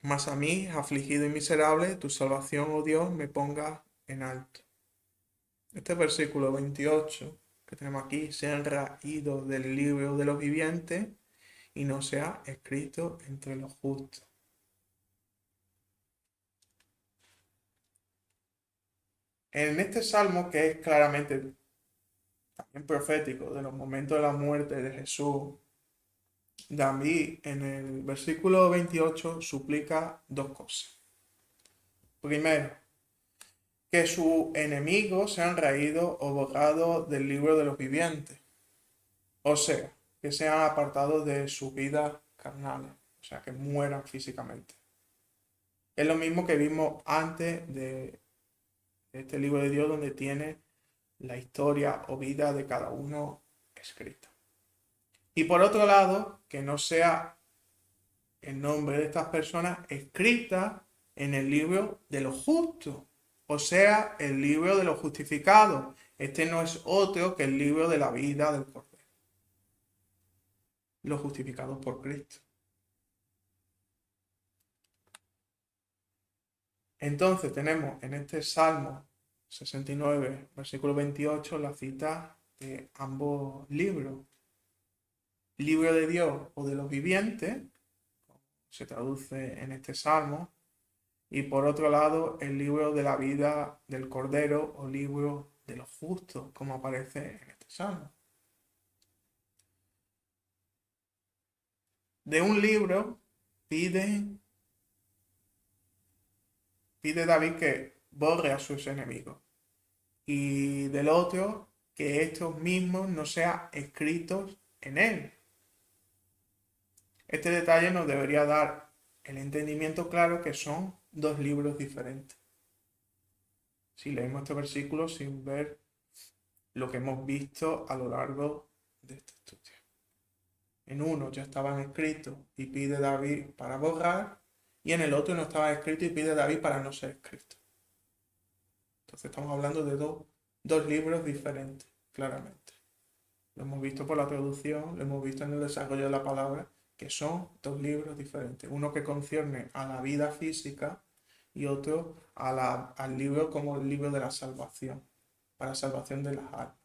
Mas a mí, afligido y miserable, tu salvación, oh Dios, me ponga en alto. Este versículo 28 que tenemos aquí, se han raído del libro de los vivientes y no se ha escrito entre los justos. En este salmo, que es claramente también profético de los momentos de la muerte de Jesús, David en el versículo 28 suplica dos cosas. Primero, que sus enemigos sean raídos o borrados del libro de los vivientes. O sea, que sean apartados de su vida carnal. O sea, que mueran físicamente. Es lo mismo que vimos antes de este libro de Dios, donde tiene la historia o vida de cada uno escrita. Y por otro lado, que no sea el nombre de estas personas escrita en el libro de los justos, o sea, el libro de los justificados. Este no es otro que el libro de la vida del Cordero, los justificados por Cristo. Entonces tenemos en este Salmo 69, versículo 28, la cita de ambos libros. Libro de Dios o de los vivientes, se traduce en este Salmo, y por otro lado el libro de la vida del Cordero o libro de los justos, como aparece en este Salmo. De un libro pide David que borre a sus enemigos, y del otro que estos mismos no sean escritos en él. Este detalle nos debería dar el entendimiento claro que son dos libros diferentes. Si leemos este versículo sin ver lo que hemos visto a lo largo de este estudio. En uno ya estaban escritos y pide David para borrar, y en el otro no estaba escrito y pide David para no ser escrito. Entonces estamos hablando de dos libros diferentes, claramente. Lo hemos visto por la traducción, lo hemos visto en el desarrollo de la palabra, que son dos libros diferentes. Uno que concierne a la vida física y otro al libro como el libro de la salvación, para salvación de las almas.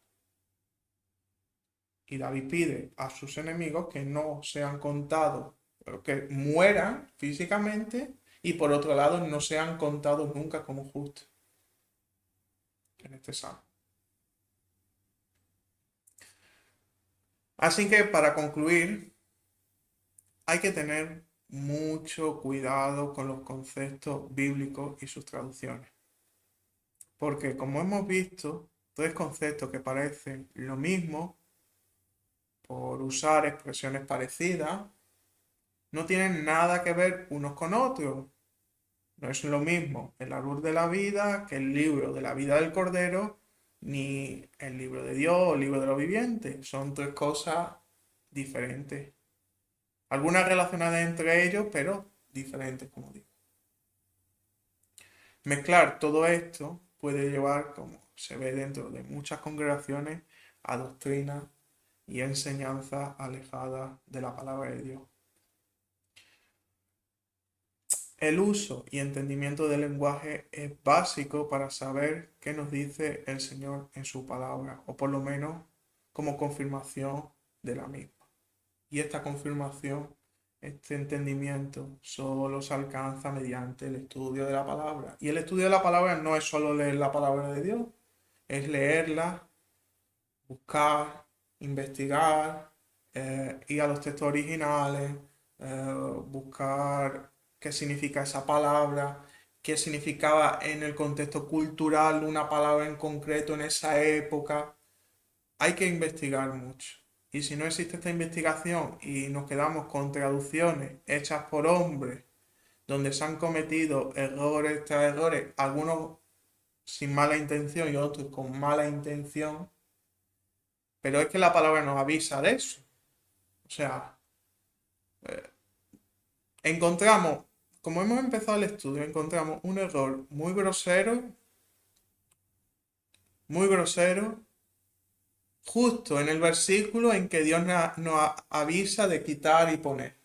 Y David pide a sus enemigos que no sean contados, pero que mueran físicamente, y por otro lado no sean contados nunca como justos en este salmo. Así que para concluir, hay que tener mucho cuidado con los conceptos bíblicos y sus traducciones. Porque como hemos visto, tres conceptos que parecen lo mismo, por usar expresiones parecidas, no tienen nada que ver unos con otros. No es lo mismo el árbol de la vida que el libro de la vida del Cordero, ni el libro de Dios o el libro de los vivientes. Son tres cosas diferentes. Algunas relacionadas entre ellos, pero diferentes, como digo. Mezclar todo esto puede llevar, como se ve dentro de muchas congregaciones, a doctrinas y enseñanzas alejadas de la palabra de Dios. El uso y entendimiento del lenguaje es básico para saber qué nos dice el Señor en su palabra, o por lo menos como confirmación de la misma. Y esta confirmación, este entendimiento, solo se alcanza mediante el estudio de la palabra. Y el estudio de la palabra no es solo leer la palabra de Dios, es leerla, buscar, investigar, ir a los textos originales, buscar qué significa esa palabra, qué significaba en el contexto cultural una palabra en concreto en esa época. Hay que investigar mucho. Y si no existe esta investigación y nos quedamos con traducciones hechas por hombres, donde se han cometido errores tras errores, algunos sin mala intención y otros con mala intención, pero es que la palabra nos avisa de eso. O sea, encontramos, como hemos empezado el estudio, encontramos un error muy grosero, justo en el versículo en que Dios nos avisa de quitar y poner.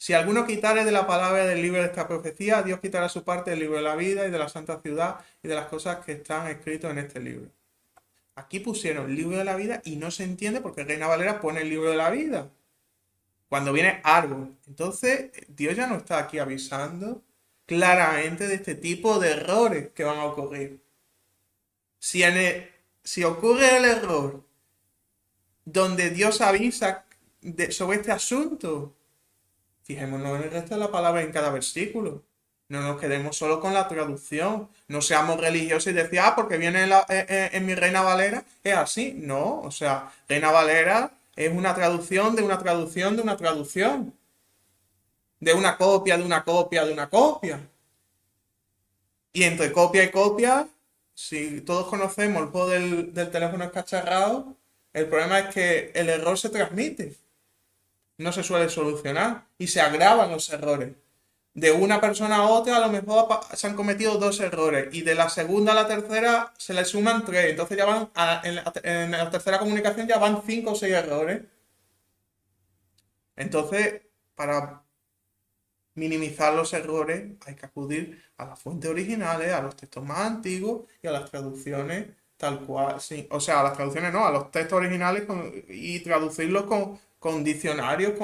Si alguno quitare de la palabra del libro de esta profecía, Dios quitará su parte del libro de la vida y de la santa ciudad y de las cosas que están escritas en este libro. Aquí pusieron el libro de la vida y no se entiende porque Reina Valera pone el libro de la vida cuando viene árbol. Entonces, Dios ya nos está aquí avisando claramente de este tipo de errores que van a ocurrir. Si, si ocurre el error donde Dios avisa sobre este asunto, fijémonos en el resto de la palabra en cada versículo. No nos quedemos solo con la traducción. No seamos religiosos y decir, porque viene en mi Reina Valera, es así. No, o sea, Reina Valera es una traducción de una traducción de una traducción. De una copia, de una copia, de una copia. Y entre copia y copia, si todos conocemos el juego del teléfono escacharrado, el problema es que el error se transmite. No se suele solucionar y se agravan los errores. De una persona a otra a lo mejor se han cometido dos errores y de la segunda a la tercera se le suman tres. Entonces ya van, en la tercera comunicación ya van cinco o seis errores. Entonces, para minimizar los errores hay que acudir a las fuentes originales, a los textos más antiguos y a las traducciones tal cual. Sí. O sea, a las traducciones no, a los textos originales y traducirlos con diccionarios,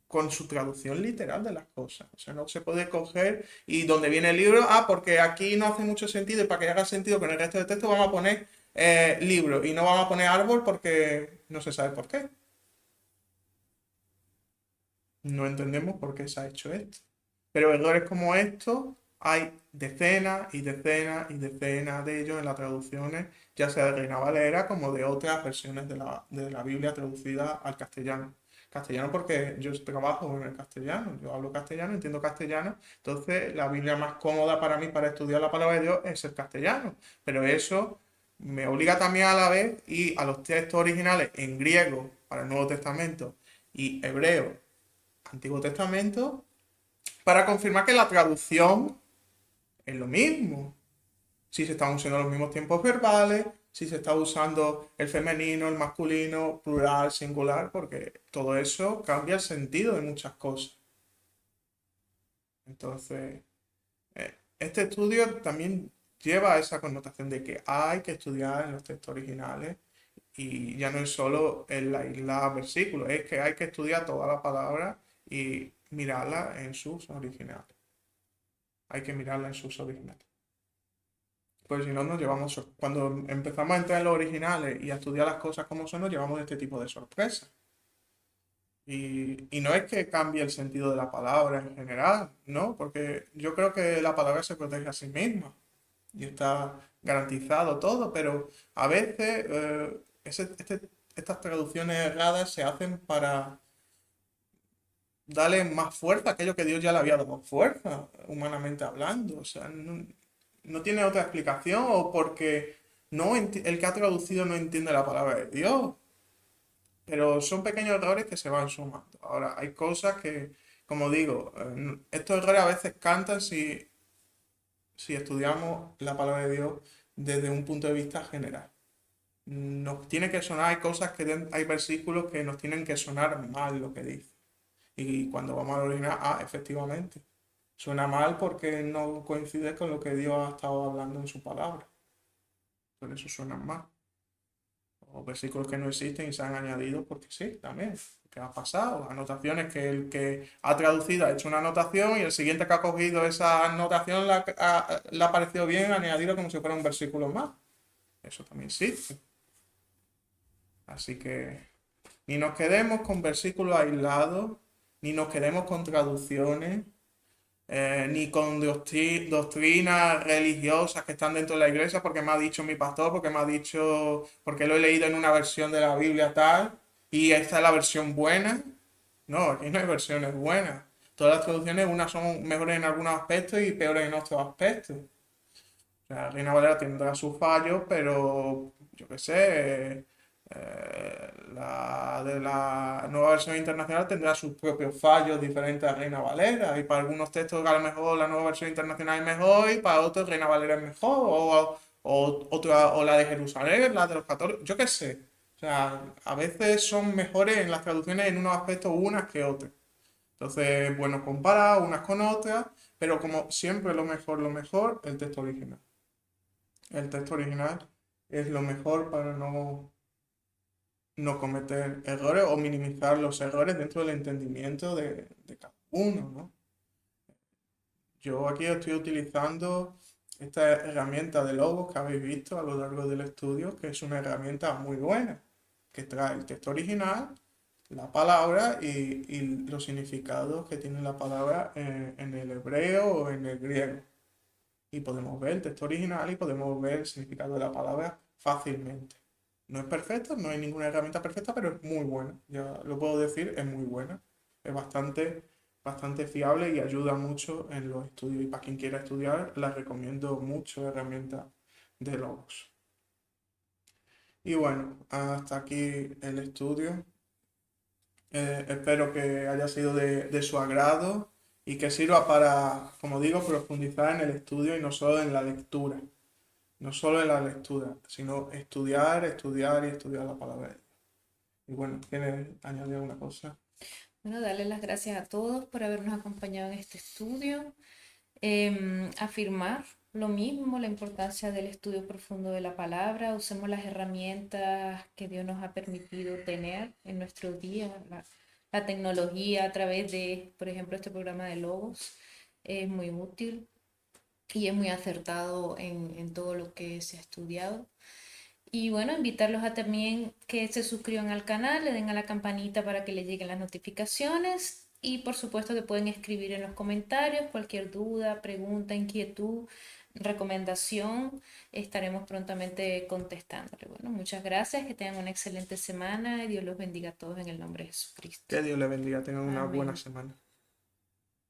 con su traducción literal de las cosas. O sea, no se puede coger y donde viene el libro, porque aquí no hace mucho sentido y para que haga sentido con el resto de texto vamos a poner libro y no vamos a poner árbol porque no se sabe por qué. No entendemos por qué se ha hecho esto. Pero errores como estos hay decenas y decenas y decenas de ellos en las traducciones, ya sea de Reina Valera como de otras versiones de la Biblia traducida al castellano. Castellano porque yo trabajo en el castellano, yo hablo castellano, entiendo castellano, entonces la Biblia más cómoda para mí para estudiar la palabra de Dios es el castellano, pero eso me obliga también a la vez y a los textos originales en griego para el Nuevo Testamento y hebreo, Antiguo Testamento, para confirmar que la traducción es lo mismo. Si se están usando los mismos tiempos verbales, si se está usando el femenino, el masculino, plural, singular, porque todo eso cambia el sentido de muchas cosas. Entonces, este estudio también lleva esa connotación de que hay que estudiar en los textos originales y ya no es solo en la isla versículos, es que hay que estudiar toda la palabra y mirarla en sus originales. Hay que mirarla en sus originales. Pues si no, nos llevamos, cuando empezamos a entrar en los originales y a estudiar las cosas como son, nos llevamos este tipo de sorpresas. Y no es que cambie el sentido de la palabra en general, ¿no? Porque yo creo que la palabra se protege a sí misma y está garantizado todo, pero a veces estas traducciones erradas se hacen para darle más fuerza a aquello que Dios ya le había dado fuerza, humanamente hablando. O sea, no tiene otra explicación o porque el que ha traducido no entiende la palabra de Dios. Pero son pequeños errores que se van sumando. Ahora, hay cosas que, como digo, estos errores a veces cantan si estudiamos la palabra de Dios desde un punto de vista general. Nos tiene que sonar, hay cosas hay versículos que nos tienen que sonar mal lo que dice. Y cuando vamos al original, efectivamente, suena mal porque no coincide con lo que Dios ha estado hablando en su palabra. Por eso suenan mal. O versículos que no existen y se han añadido porque sí, también. ¿Qué ha pasado? Anotaciones que el que ha traducido ha hecho una anotación y el siguiente que ha cogido esa anotación le ha parecido bien añadirlo como si fuera un versículo más. Eso también existe. Así que ni nos quedemos con versículos aislados, ni nos quedemos con traducciones, ni con doctrinas religiosas que están dentro de la iglesia, porque me ha dicho mi pastor, porque me ha dicho, porque lo he leído en una versión de la Biblia tal, y esta es la versión buena. No, aquí no hay versiones buenas. Todas las traducciones, unas son mejores en algunos aspectos y peores en otros aspectos. O sea, Reina Valera tendrá sus fallos, pero yo qué sé, la de la nueva versión internacional tendrá sus propios fallos diferentes a Reina Valera. Y para algunos textos a lo mejor la nueva versión internacional es mejor y para otros Reina Valera es mejor. O la de Jerusalén, la de los católicos, yo qué sé. O sea, a veces son mejores en las traducciones en unos aspectos unas que otras. Entonces, bueno, comparar unas con otras, pero como siempre lo mejor, el texto original. El texto original es lo mejor para no cometer errores o minimizar los errores dentro del entendimiento de cada uno, ¿no? Yo aquí estoy utilizando esta herramienta de logos que habéis visto a lo largo del estudio, que es una herramienta muy buena, que trae el texto original, la palabra y los significados que tiene la palabra en el hebreo o en el griego. Y podemos ver el texto original y podemos ver el significado de la palabra fácilmente. No es perfecta, no hay ninguna herramienta perfecta, pero es muy buena. Ya lo puedo decir, es muy buena. Es bastante fiable y ayuda mucho en los estudios. Y para quien quiera estudiar, la recomiendo mucho herramienta de logos. Y bueno, hasta aquí el estudio. Espero que haya sido de su agrado y que sirva para, como digo, profundizar en el estudio y no solo en la lectura. No solo en la lectura, sino estudiar, estudiar y estudiar la palabra de Dios. Y bueno, ¿quieres añadir alguna cosa? Bueno, darle las gracias a todos por habernos acompañado en este estudio. Afirmar lo mismo, la importancia del estudio profundo de la palabra. Usemos las herramientas que Dios nos ha permitido tener en nuestro día, la tecnología a través de, por ejemplo, este programa de Logos es muy útil y es muy acertado en todo lo que se ha estudiado. Y bueno, invitarlos a también que se suscriban al canal, le den a la campanita para que les lleguen las notificaciones y por supuesto que pueden escribir en los comentarios cualquier duda, pregunta, inquietud, recomendación, estaremos prontamente contestándole. Bueno, muchas gracias, que tengan una excelente semana y Dios los bendiga a todos en el nombre de Jesucristo. Que Dios les bendiga, tengan una buena Amén. semana.